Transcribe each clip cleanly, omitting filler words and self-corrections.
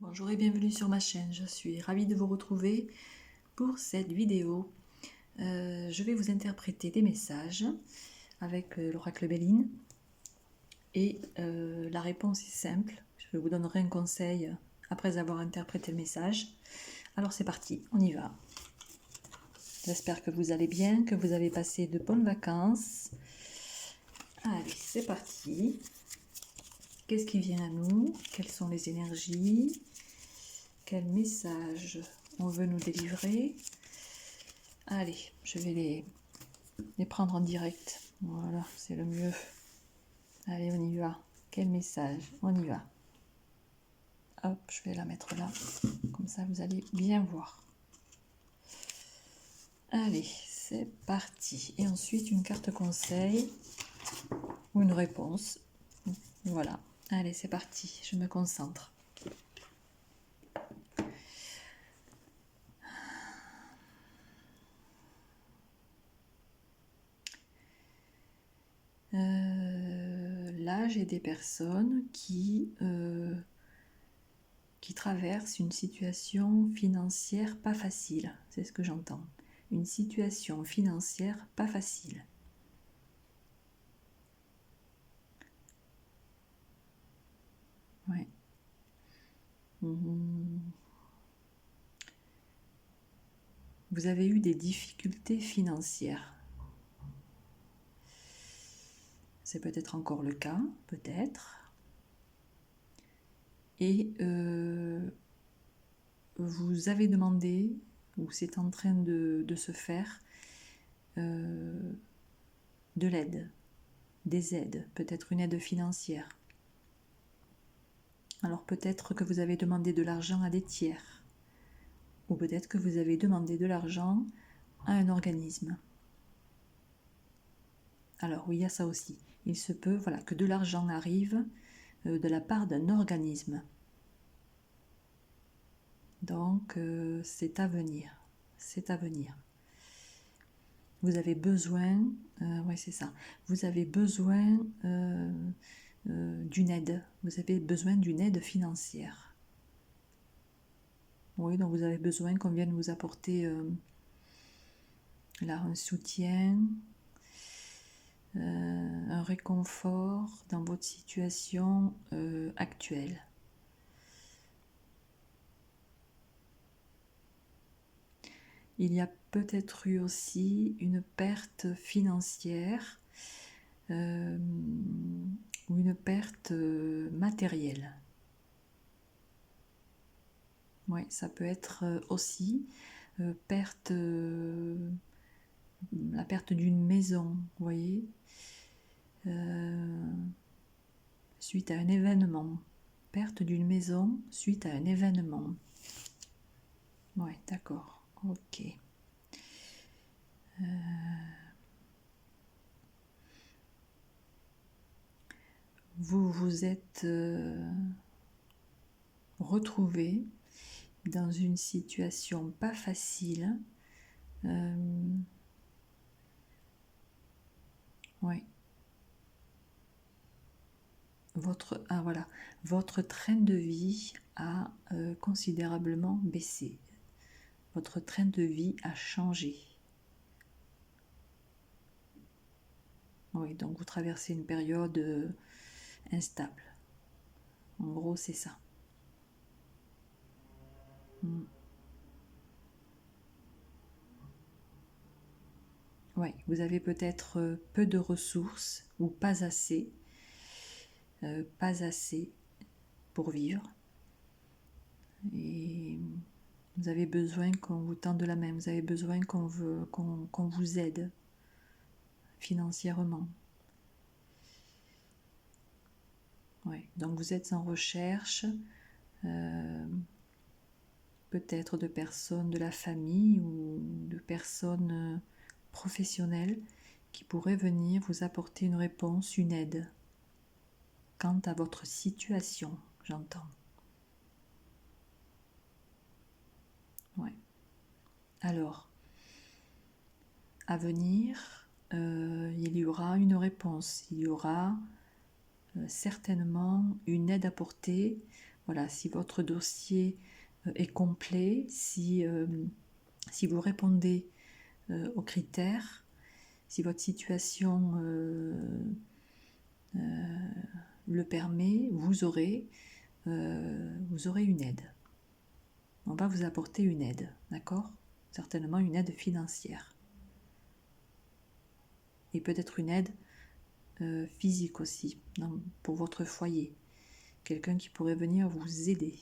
Bonjour et bienvenue sur ma chaîne, je suis ravie de vous retrouver pour cette vidéo. Je vais vous interpréter des messages avec l'oracle Béline et la réponse est simple, je vous donnerai un conseil après avoir interprété le message. Alors c'est parti, on y va. J'espère que vous allez bien, que vous avez passé de bonnes vacances. Allez, c'est parti. Qu'est-ce qui vient à nous? Quelles sont les énergies? Quel message on veut nous délivrer? Allez, je vais les prendre en direct. Voilà, c'est le mieux. Allez, on y va. Quel message? On y va. Hop, je vais la mettre là. Comme ça, vous allez bien voir. Allez, c'est parti. Et ensuite, une carte conseil ou une réponse. Voilà. Allez, c'est parti. Je me concentre. Là, j'ai des personnes qui traversent une situation financière pas facile. C'est ce que j'entends. Une situation financière pas facile. Ouais. Vous avez eu des difficultés financières. C'est peut-être encore le cas, peut-être. Et vous avez demandé, ou c'est en train de se faire, de l'aide, des aides, peut-être une aide financière. Alors peut-être que vous avez demandé de l'argent à des tiers, ou peut-être que vous avez demandé de l'argent à un organisme. Alors oui, il y a ça aussi. Il se peut que de l'argent arrive de la part d'un organisme. Donc c'est à venir. C'est à venir. Vous avez besoin, ouais c'est ça, vous avez besoin d'une aide. Vous avez besoin d'une aide financière. Oui, donc vous avez besoin qu'on vienne vous apporter là un soutien, un réconfort dans votre situation actuelle. Il y a peut-être eu aussi une perte financière ou une perte matérielle. Oui, ça peut être aussi la perte d'une maison, vous voyez, suite à un événement. Perte d'une maison suite à un événement. Oui, d'accord, ok. Vous vous êtes retrouvé dans une situation pas facile. Oui. Votre train de vie a considérablement baissé. Votre train de vie a changé. Oui, donc vous traversez une période instable. En gros, c'est ça. Oui, vous avez peut-être peu de ressources ou pas assez pour vivre. Et vous avez besoin qu'on vous tende la main, vous avez besoin qu'on vous aide financièrement. Ouais, donc vous êtes en recherche peut-être de personnes de la famille ou de personnes professionnelles qui pourraient venir vous apporter une réponse, une aide quant à votre situation, j'entends. Ouais. Alors, à venir, il y aura une réponse, il y aura certainement une aide apportée voilà, si votre dossier est complet, si vous répondez aux critères, si votre situation le permet, vous aurez une aide. On va vous apporter une aide, d'accord? Certainement une aide financière. Et peut-être une aide physique aussi, pour votre foyer. Quelqu'un qui pourrait venir vous aider.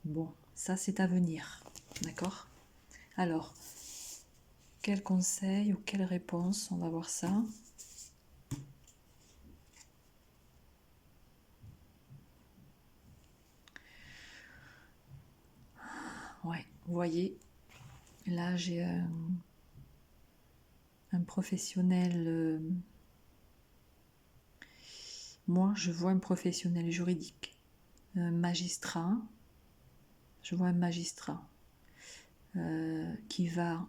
Bon, ça c'est à venir, d'accord? Alors, quel conseil ou quelle réponse? On va voir ça. Ouais, vous voyez, là j'ai un professionnel. Moi, je vois un professionnel juridique, un magistrat. Je vois un magistrat qui va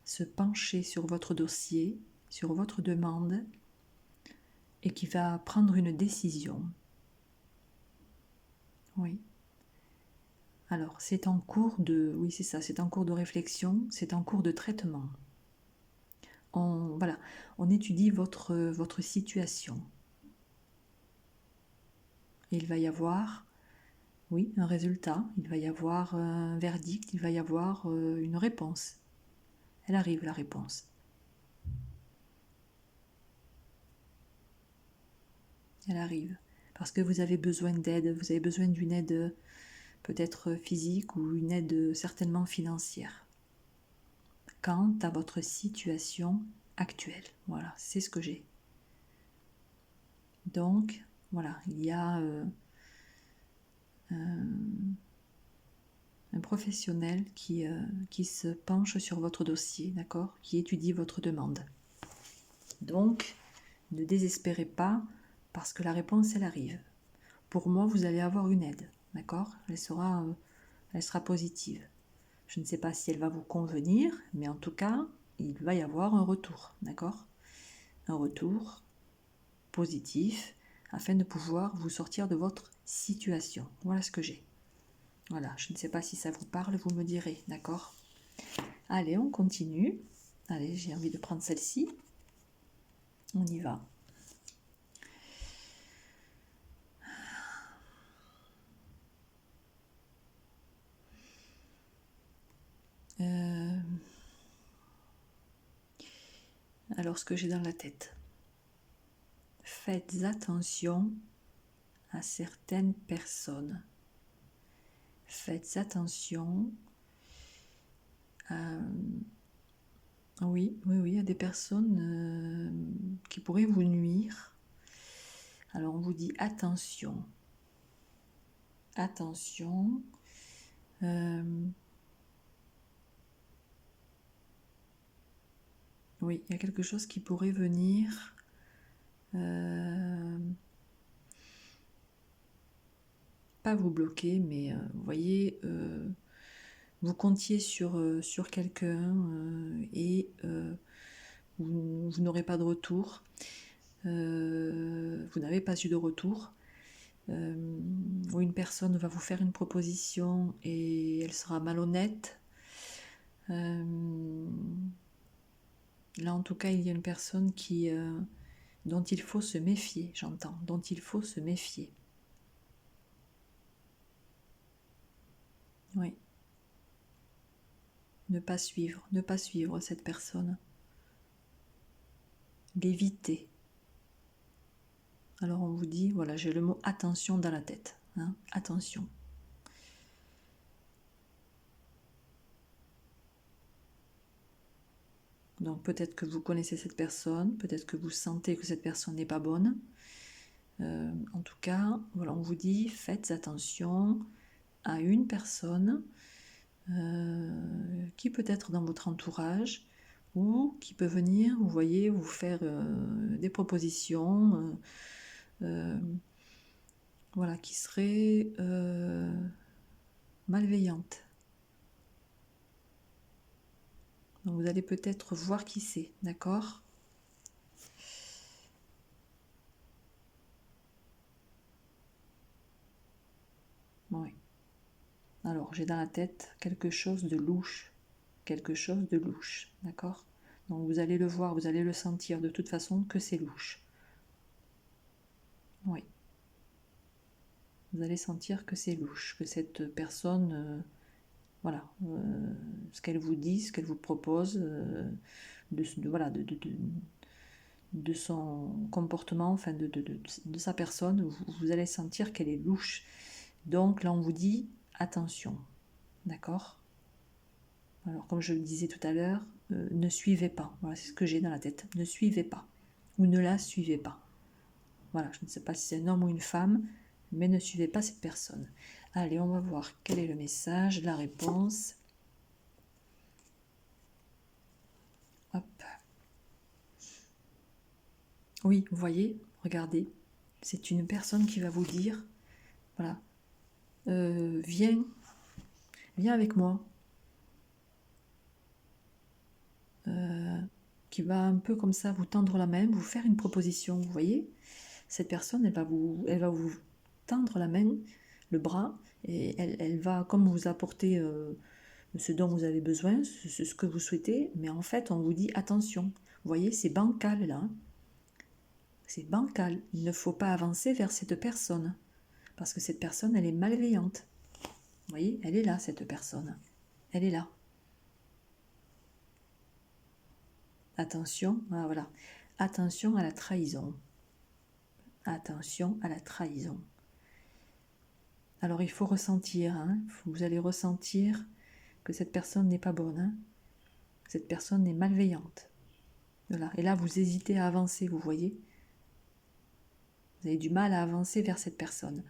se pencher sur votre dossier, sur votre demande, et qui va prendre une décision. Oui. Alors, c'est en cours de... Oui, c'est ça, c'est en cours de réflexion, c'est en cours de traitement. On étudie votre situation. Et il va y avoir, oui, un résultat, il va y avoir un verdict, il va y avoir une réponse. Elle arrive, la réponse. Elle arrive. Parce que vous avez besoin d'aide, vous avez besoin d'une aide peut-être physique ou une aide certainement financière. Quant à votre situation actuelle. Voilà, c'est ce que j'ai. Donc, voilà, il y a un professionnel qui se penche sur votre dossier, d'accord, qui étudie votre demande. Donc, ne désespérez pas parce que la réponse, elle arrive. Pour moi, vous allez avoir une aide, d'accord? Elle sera positive. Je ne sais pas si elle va vous convenir, mais en tout cas, il va y avoir un retour, d'accord? Un retour positif afin de pouvoir vous sortir de votre situation. Voilà ce que j'ai. Voilà, je ne sais pas si ça vous parle, vous me direz, d'accord? Allez, on continue. Allez, j'ai envie de prendre celle-ci. On y va. Alors, ce que j'ai dans la tête. Faites attention à certaines personnes. Faites attention à... Oui, il y a des personnes qui pourraient vous nuire. Alors, on vous dit attention. Attention. Oui, il y a quelque chose qui pourrait venir pas vous bloquer, mais vous voyez, vous comptiez sur quelqu'un et vous n'aurez pas de retour. Vous n'avez pas eu de retour. Ou une personne va vous faire une proposition et elle sera malhonnête. Là, en tout cas, il y a une personne dont il faut se méfier, j'entends, dont il faut se méfier. Oui. Ne pas suivre cette personne. L'éviter. Alors on vous dit, voilà, j'ai le mot attention dans la tête. Hein, attention. Donc peut-être que vous connaissez cette personne, peut-être que vous sentez que cette personne n'est pas bonne. En tout cas, voilà, on vous dit, faites attention à une personne qui peut être dans votre entourage ou qui peut venir, vous voyez, vous faire des propositions, voilà, qui seraient malveillantes. Donc vous allez peut-être voir qui c'est, d'accord? Alors, j'ai dans la tête quelque chose de louche. Quelque chose de louche, d'accord? Donc, vous allez le voir, vous allez le sentir de toute façon que c'est louche. Oui. Vous allez sentir que c'est louche, que cette personne, voilà, ce qu'elle vous dit, ce qu'elle vous propose, voilà, de son comportement, enfin de sa personne, vous allez sentir qu'elle est louche. Donc là, on vous dit attention, d'accord? Alors, comme je le disais tout à l'heure, ne suivez pas. Voilà, c'est ce que j'ai dans la tête. Ne suivez pas. Ou ne la suivez pas. Voilà, je ne sais pas si c'est un homme ou une femme, mais ne suivez pas cette personne. Allez, on va voir quel est le message, la réponse. Hop. Oui, vous voyez, regardez. C'est une personne qui va vous dire, voilà, viens avec moi. Qui va un peu comme ça vous tendre la main, vous faire une proposition, vous voyez. Cette personne, elle va vous tendre la main, le bras, et elle va comme vous apporter ce dont vous avez besoin, ce que vous souhaitez, mais en fait, on vous dit attention. Vous voyez, c'est bancal là. C'est bancal. Il ne faut pas avancer vers cette personne, parce que cette personne, elle est malveillante. Vous voyez, elle est là, cette personne. Elle est là. Attention, voilà. Attention à la trahison. Attention à la trahison. Alors il faut ressentir, hein, vous allez ressentir que cette personne n'est pas bonne, hein, cette personne est malveillante. Voilà. Et là vous hésitez à avancer, vous voyez. Vous avez du mal à avancer vers cette personne.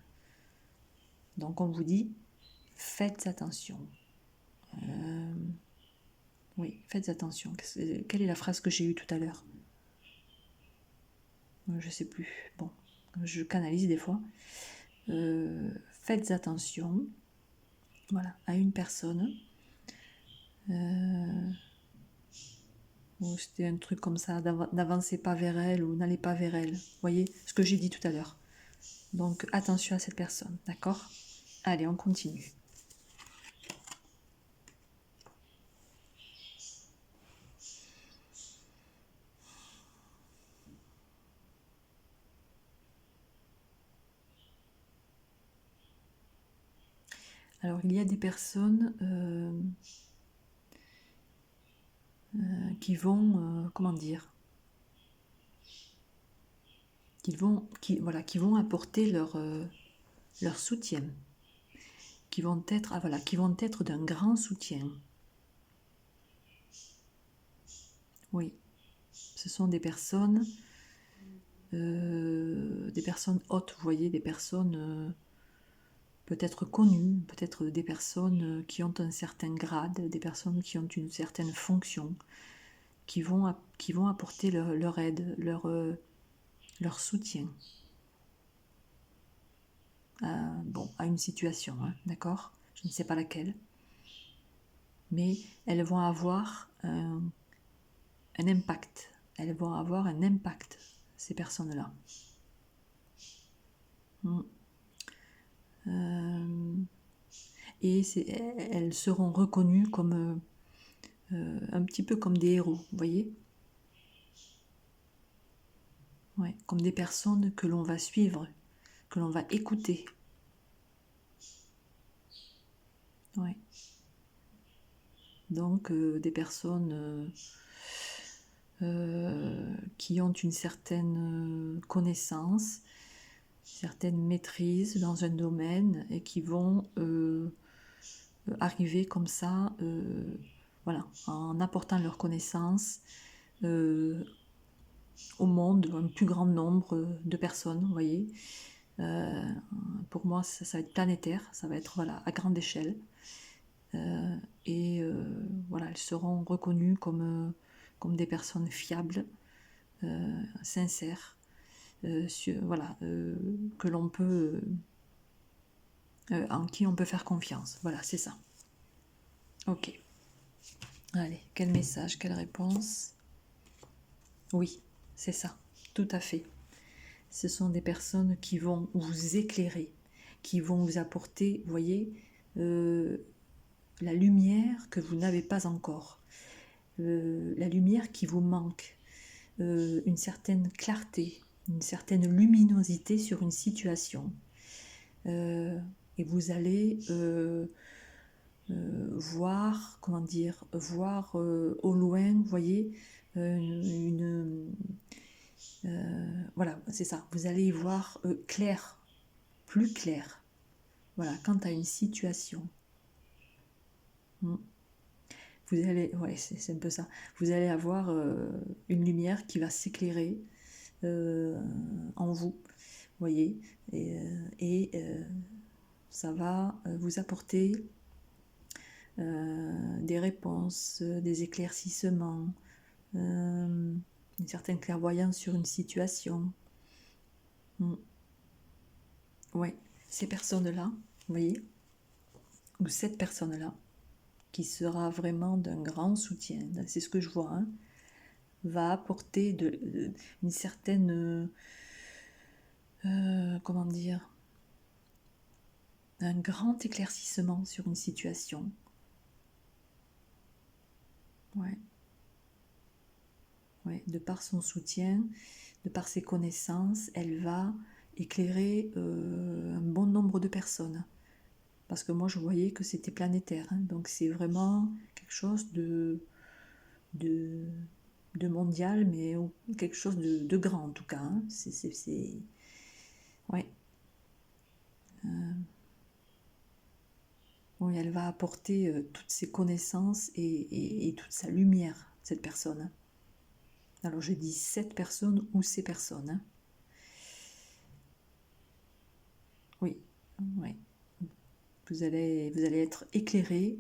Donc on vous dit, faites attention. Oui, faites attention. Quelle est la phrase que j'ai eue tout à l'heure? Je ne sais plus. Bon, je canalise des fois. Faites attention, voilà, à une personne. C'était un truc comme ça, n'avancez pas vers elle ou n'allez pas vers elle. Vous voyez ce que j'ai dit tout à l'heure. Donc attention à cette personne, d'accord? Allez, on continue. Alors il y a des personnes qui vont, comment dire, qui vont apporter leur soutien, qui vont être d'un grand soutien. Oui, ce sont des personnes hautes, vous voyez, des personnes peut-être connues, peut-être des personnes qui ont un certain grade, des personnes qui ont une certaine fonction, qui vont apporter leur aide, leur soutien à une situation, hein, d'accord? Je ne sais pas laquelle, mais elles vont avoir un impact. Elles vont avoir un impact, ces personnes-là. Et elles seront reconnues comme un petit peu comme des héros, vous voyez? Ouais, comme des personnes que l'on va suivre, que l'on va écouter. Ouais. Donc des personnes qui ont une certaine connaissance, certaine maîtrise dans un domaine et qui vont arriver comme ça, voilà, en apportant leur connaissance au monde, un plus grand nombre de personnes, vous voyez. Pour moi, ça va être planétaire, ça va être voilà, à grande échelle. Voilà, elles seront reconnues comme des personnes fiables, sincères, voilà, que l'on peut, en qui on peut faire confiance. Voilà, c'est ça. Ok. Allez, quel message, quelle réponse? Oui, c'est ça, tout à fait. Ce sont des personnes qui vont vous éclairer, qui vont vous apporter, vous voyez, la lumière que vous n'avez pas encore, la lumière qui vous manque, une certaine clarté, une certaine luminosité sur une situation. Et vous allez voir, comment dire, voir au loin, vous voyez, voilà, c'est ça, vous allez y voir clair, plus clair, voilà, quant à une situation. Vous allez, ouais, c'est un peu ça, vous allez avoir une lumière qui va s'éclairer en vous, voyez, et ça va vous apporter des réponses, des éclaircissements, une certaine clairvoyance sur une situation. Ouais, ces personnes-là, vous voyez, ou cette personne-là, qui sera vraiment d'un grand soutien, c'est ce que je vois, hein, va apporter une certaine, comment dire, un grand éclaircissement sur une situation. Ouais. Ouais, de par son soutien, de par ses connaissances, elle va éclairer un bon nombre de personnes. Parce que moi, je voyais que c'était planétaire. Hein, donc, c'est vraiment quelque chose de, de mondial, mais quelque chose de grand, en tout cas. Hein. Ouais. Oui, elle va apporter toutes ses connaissances et toute sa lumière, cette personne. Alors, je dis cette personne ou ces personnes. Hein. Oui, oui. Vous allez être éclairé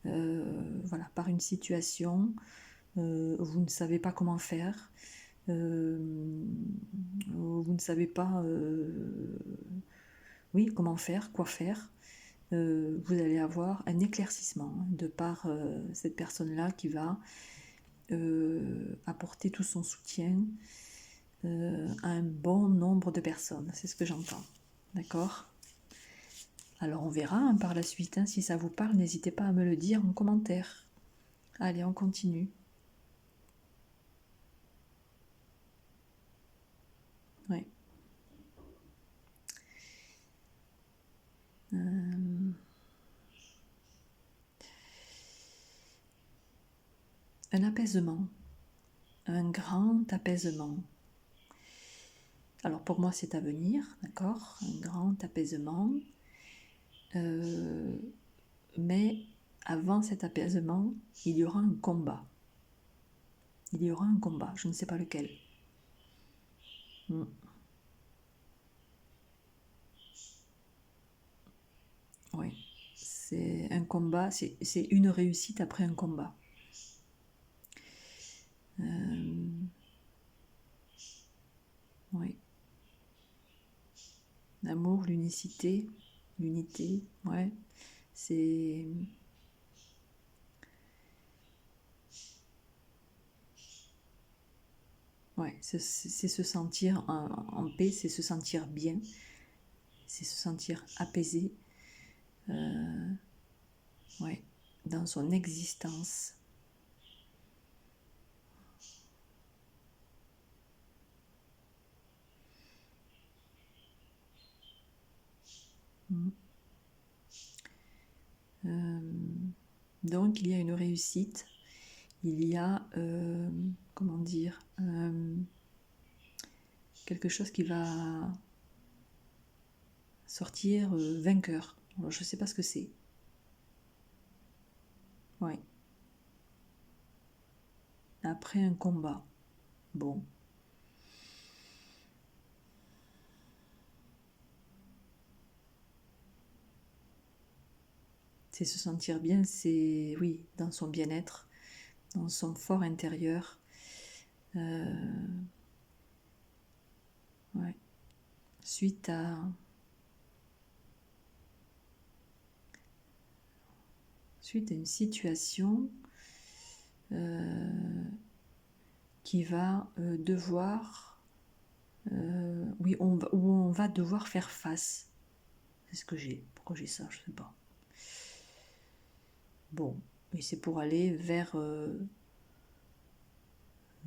voilà, par une situation, vous ne savez pas comment faire, vous ne savez pas oui, comment faire, quoi faire. Vous allez avoir un éclaircissement de par cette personne-là qui va apporter tout son soutien à un bon nombre de personnes. C'est ce que j'entends. D'accord ? Alors on verra hein, par la suite, hein, si ça vous parle, n'hésitez pas à me le dire en commentaire. Allez, on continue. Ouais. Un apaisement, un grand apaisement. Alors pour moi c'est à venir, d'accord ? Un grand apaisement. Mais avant cet apaisement, il y aura un combat. Il y aura un combat, je ne sais pas lequel. Oui, c'est un combat, c'est une réussite après un combat. Oui. L'amour, l'unicité, l'unité, ouais, c'est... Ouais, c'est se sentir en paix, c'est se sentir bien, c'est se sentir apaisé, ouais, dans son existence. Donc il y a une réussite, il y a, comment dire, quelque chose qui va sortir vainqueur. Alors, je ne sais pas ce que c'est. Ouais. Après un combat. Bon. C'est se sentir bien, c'est, oui, dans son bien-être, dans son fort intérieur. Ouais. Suite à une situation qui va devoir, oui, où on va devoir faire face. C'est ce que j'ai. Pourquoi j'ai ça, je sais pas. Bon, et c'est pour aller vers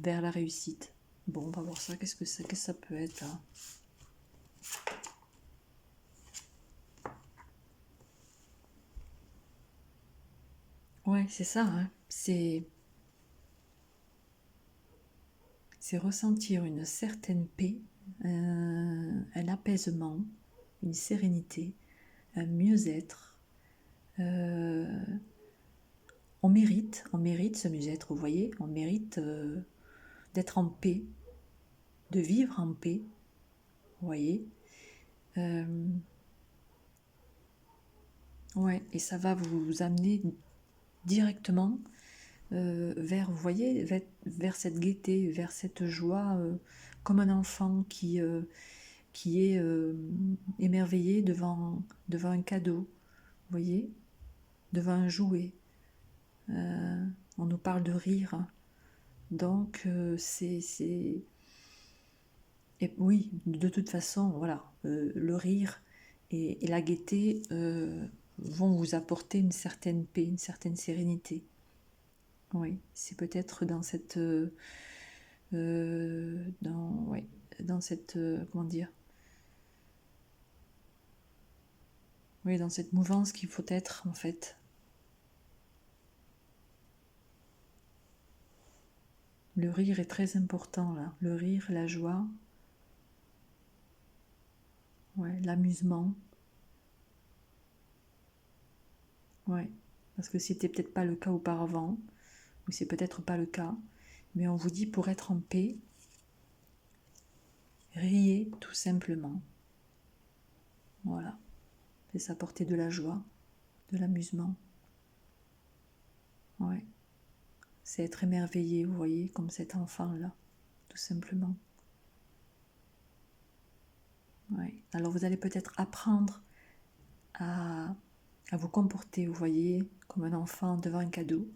la réussite. Bon, on va voir ça, qu'est-ce que ça peut être là? Ouais, c'est ça, hein. C'est ressentir une certaine paix, un apaisement, une sérénité, un mieux-être. On mérite ce mieux-être, vous voyez, on mérite d'être en paix, de vivre en paix, vous voyez. Ouais, et ça va vous amener directement vers, vous voyez, vers cette gaieté, vers cette joie, comme un enfant qui est émerveillé devant un cadeau, vous voyez, devant un jouet. On nous parle de rire, donc et oui, de toute façon, voilà, le rire et la gaieté vont vous apporter une certaine paix, une certaine sérénité. Oui, c'est peut-être dans cette dans cette comment dire, oui, dans cette mouvance qu'il faut être en fait. Le rire est très important là, le rire, la joie, ouais, l'amusement, ouais, parce que c'était peut-être pas le cas auparavant, ou c'est peut-être pas le cas, mais on vous dit pour être en paix, riez tout simplement, voilà, et ça apporter de la joie, de l'amusement, ouais. C'est être émerveillé, vous voyez, comme cet enfant-là, tout simplement. Ouais. Alors vous allez peut-être apprendre à vous comporter, vous voyez, comme un enfant devant un cadeau,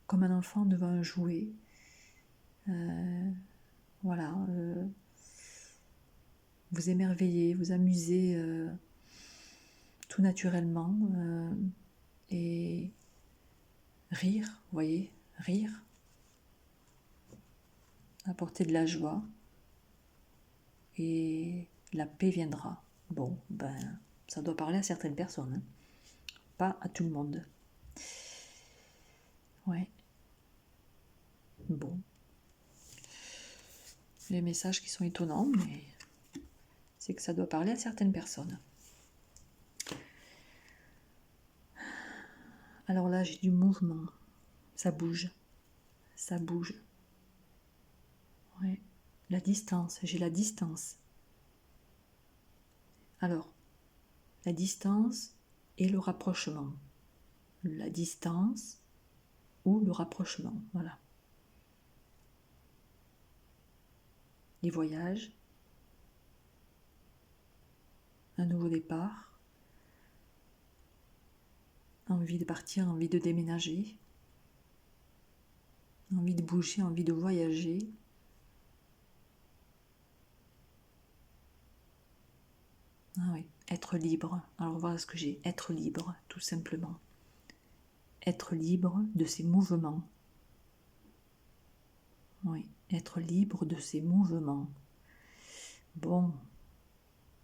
comme un enfant devant un jouet. Voilà, vous émerveiller, vous amuser tout naturellement et rire, vous voyez, rire, apporter de la joie et la paix viendra. Bon, ben, ça doit parler à certaines personnes, hein. Pas à tout le monde. Ouais. Bon. Les messages qui sont étonnants, mais c'est que ça doit parler à certaines personnes. Alors là, j'ai du mouvement. Ça bouge. Ça bouge. Ouais. La distance. J'ai la distance. Alors, la distance et le rapprochement. La distance ou le rapprochement. Voilà. Les voyages. Un nouveau départ. Envie de partir, envie de déménager. Envie de bouger, envie de voyager. Ah oui, être libre. Alors voilà ce que j'ai. Être libre, tout simplement. Être libre de ses mouvements. Oui, être libre de ses mouvements. Bon,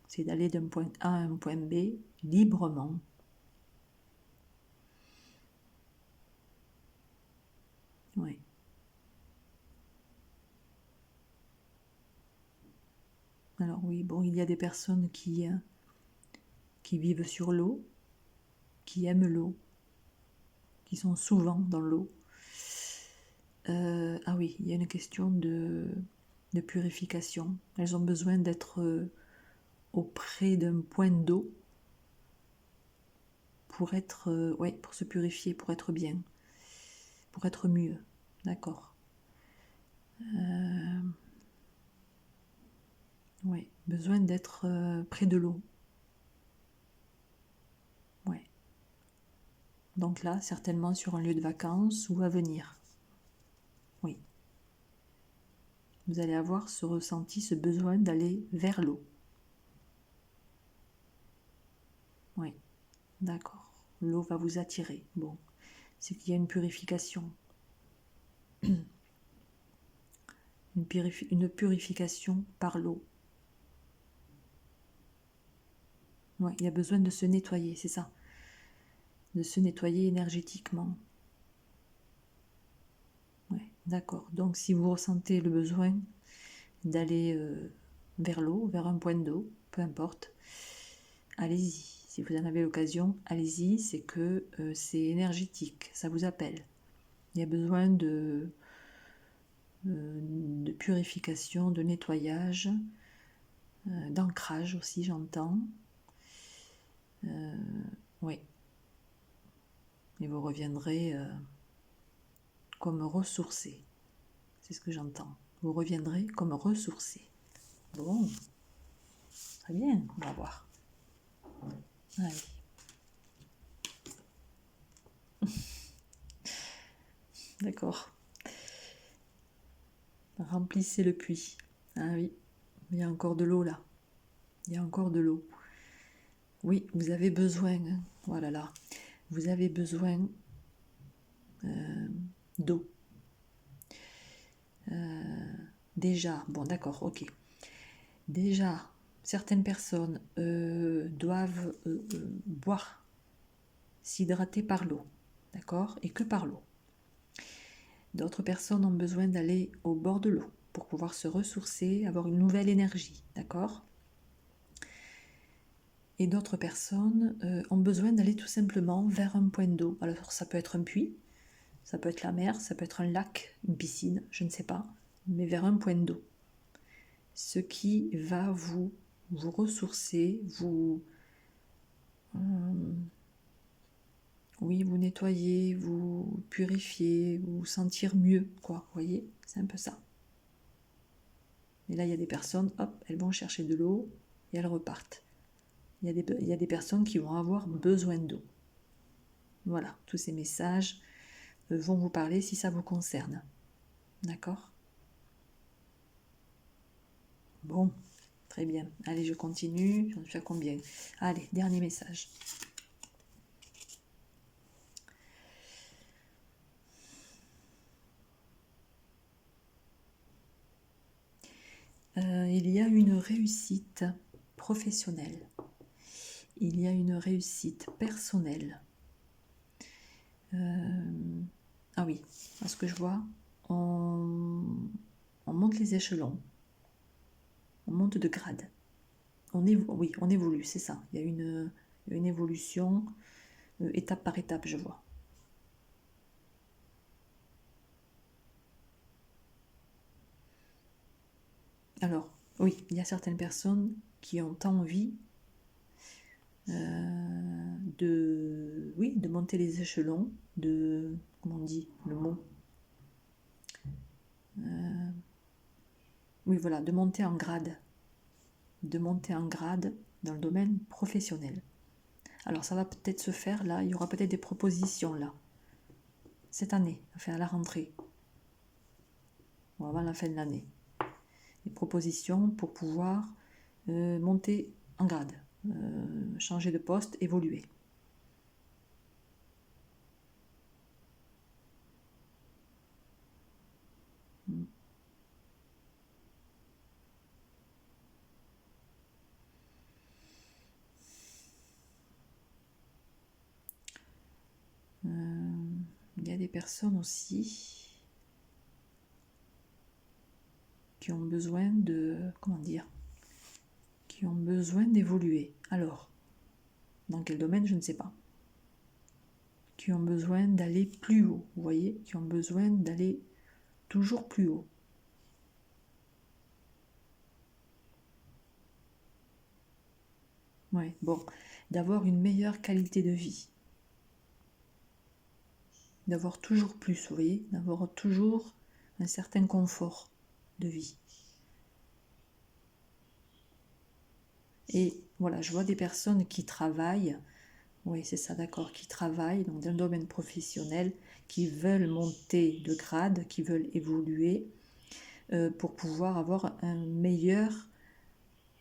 c'est d'aller d'un point A à un point B librement. Oui. Alors oui, bon, il y a des personnes qui vivent sur l'eau, qui aiment l'eau, qui sont souvent dans l'eau. Ah oui, il y a une question de purification. Elles ont besoin d'être auprès d'un point d'eau pour être, pour se purifier, pour être bien, pour être mieux. D'accord. Oui, besoin d'être près de l'eau. Ouais. Donc là, certainement sur un lieu de vacances ou à venir. Oui. Vous allez avoir ce ressenti, ce besoin d'aller vers l'eau. Oui, d'accord. L'eau va vous attirer. Bon, c'est qu'il y a une purification. Une purification par l'eau. Ouais, il y a besoin de se nettoyer, c'est ça. De se nettoyer énergétiquement. Ouais, d'accord. Donc si vous ressentez le besoin d'aller vers l'eau, vers un point d'eau, peu importe, allez-y. Si vous en avez l'occasion, allez-y, c'est que c'est énergétique, ça vous appelle. Il y a besoin de purification, de nettoyage, d'ancrage aussi, j'entends. Oui. Et vous reviendrez comme ressourcé. C'est ce que j'entends. Vous reviendrez comme ressourcé. Bon. Très bien, on va voir. Allez. D'accord. Remplissez le puits. Ah oui, il y a encore de l'eau là. Il y a encore de l'eau. Oui, vous avez besoin. Voilà là. Vous avez besoin d'eau. Déjà, bon d'accord, ok. Déjà, certaines personnes doivent boire, s'hydrater par l'eau, d'accord, et que par l'eau. D'autres personnes ont besoin d'aller au bord de l'eau pour pouvoir se ressourcer, avoir une nouvelle énergie, d'accord. Et d'autres personnes ont besoin d'aller tout simplement vers un point d'eau. Alors ça peut être un puits, ça peut être la mer, ça peut être un lac, une piscine, je ne sais pas, mais vers un point d'eau. Ce qui va vous ressourcer, oui, vous nettoyer, vous purifier, vous sentir mieux, quoi, vous voyez, c'est un peu ça. Et là, il y a des personnes, hop, elles vont chercher de l'eau et elles repartent. Il y a des personnes qui vont avoir besoin d'eau. Voilà, tous ces messages vont vous parler si ça vous concerne. D'accord ? Bon, très bien. Allez, je continue. J'en suis à combien ? Allez, dernier message. Il y a une réussite professionnelle. Il y a une réussite personnelle. Ah oui, à ce que je vois, on monte les échelons. On monte de grade. Oui, on évolue, c'est ça. Il y a une évolution, étape par étape, je vois. Alors, oui, il y a certaines personnes qui ont envie de monter les échelons, comment on dit le mot Oui, voilà, de monter en grade. De monter en grade dans le domaine professionnel. Alors, ça va peut-être se faire là, il y aura peut-être des propositions là, cette année, enfin à la rentrée, ou avant la fin de l'année. Des propositions pour pouvoir monter en grade, changer de poste, évoluer. Il y a des personnes aussi qui ont besoin qui ont besoin d'évoluer. Alors, dans quel domaine, je ne sais pas. Qui ont besoin d'aller plus haut, vous voyez, qui ont besoin d'aller toujours plus haut. Ouais, bon, d'avoir une meilleure qualité de vie. D'avoir toujours plus, vous voyez, d'avoir toujours un certain confort de vie. Et voilà, je vois des personnes qui travaillent, oui c'est ça, d'accord, qui travaillent donc dans le domaine professionnel, qui veulent monter de grade, qui veulent évoluer pour pouvoir avoir un meilleur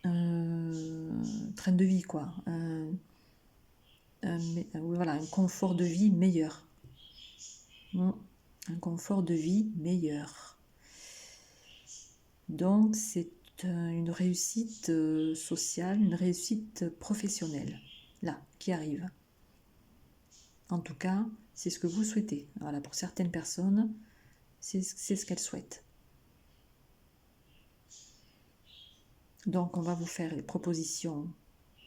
train de vie, quoi. voilà, un confort de vie meilleur. Un confort de vie meilleur. Donc c'est une réussite sociale, une réussite professionnelle, là, qui arrive. En tout cas, c'est ce que vous souhaitez. Voilà, pour certaines personnes, c'est ce qu'elles souhaitent. Donc on va vous faire les propositions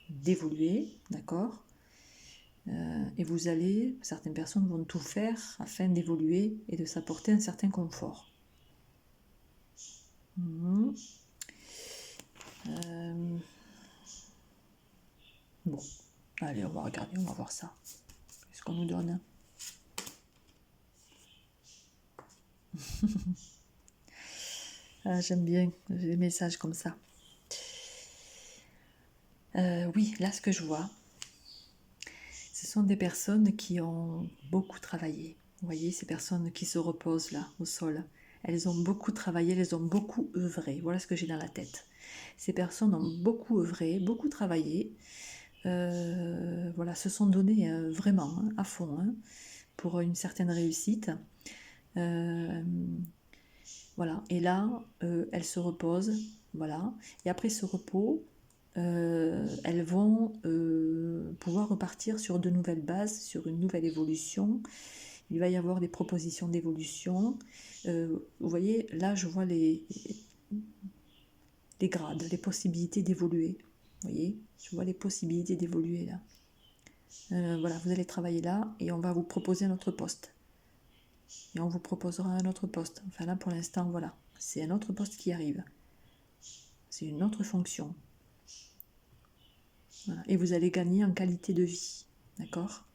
d'évoluer, d'accord ? Et vous allez, certaines personnes vont tout faire afin d'évoluer et de s'apporter un certain confort. Bon, allez, on va regarder, on va voir ça. Qu'est-ce qu'on nous donne ? J'aime bien les messages comme ça. Oui, là, ce que je vois, ce sont des personnes qui ont beaucoup travaillé. Vous voyez, ces personnes qui se reposent là, au sol. Elles ont beaucoup travaillé, elles ont beaucoup œuvré. Voilà ce que j'ai dans la tête. Ces personnes ont beaucoup œuvré, beaucoup travaillé. Voilà, se sont données vraiment à fond pour une certaine réussite. Voilà, et là, elles se reposent. Voilà, et après ce repos, elles vont pouvoir repartir sur de nouvelles bases, sur une nouvelle évolution. Il va y avoir des propositions d'évolution. Vous voyez, là, je vois les grades, les possibilités d'évoluer. Vous voyez, je vois les possibilités d'évoluer là. Voilà, vous allez travailler là et on va vous proposer un autre poste. Et on vous proposera un autre poste. Enfin là, pour l'instant, voilà, c'est un autre poste qui arrive. C'est une autre fonction. Voilà. Et vous allez gagner en qualité de vie. D'accord ?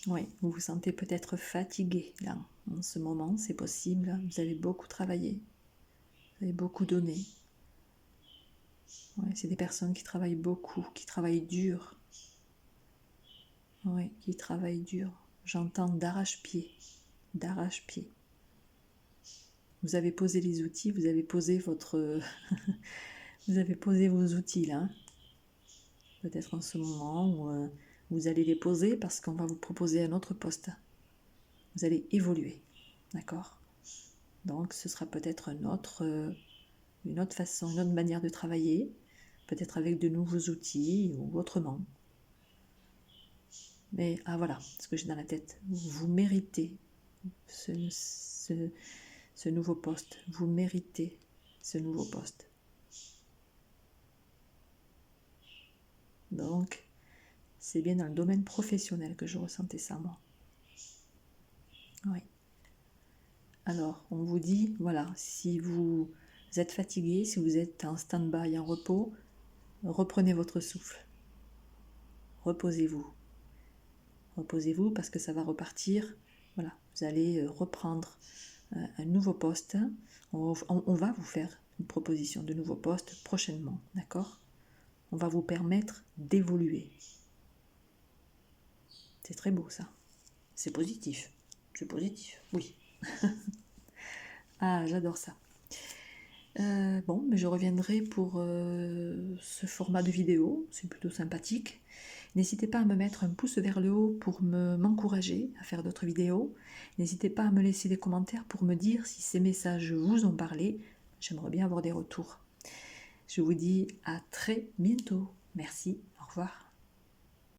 Oui, vous vous sentez peut-être fatigué là, en ce moment, c'est possible. Vous avez beaucoup travaillé, vous avez beaucoup donné. Ouais, c'est des personnes qui travaillent beaucoup, qui travaillent dur. Oui, qui travaillent dur. J'entends d'arrache-pied, d'arrache-pied. Vous avez posé les outils, vous avez posé votre... vous avez posé vos outils là. Peut-être en ce moment où vous allez les poser parce qu'on va vous proposer un autre poste. Vous allez évoluer, d'accord ? Donc ce sera peut-être une autre façon, une autre manière de travailler, peut-être avec de nouveaux outils ou autrement. Mais voilà, ce que j'ai dans la tête. Vous méritez ce nouveau poste. Vous méritez ce nouveau poste. Donc, c'est bien dans le domaine professionnel que je ressentais ça, moi. Oui. Alors, on vous dit, voilà, si vous êtes fatigué, si vous êtes en stand-by, en repos, reprenez votre souffle. Reposez-vous. Reposez-vous parce que ça va repartir. Voilà, vous allez reprendre un nouveau poste. On va vous faire une proposition de nouveau poste prochainement, d'accord ? On va vous permettre d'évoluer. C'est très beau ça. C'est positif. C'est positif, oui. Ah, j'adore ça. Bon, mais je reviendrai pour ce format de vidéo. C'est plutôt sympathique. N'hésitez pas à me mettre un pouce vers le haut pour m'encourager à faire d'autres vidéos. N'hésitez pas à me laisser des commentaires pour me dire si ces messages vous ont parlé. J'aimerais bien avoir des retours. Je vous dis à très bientôt. Merci, au revoir.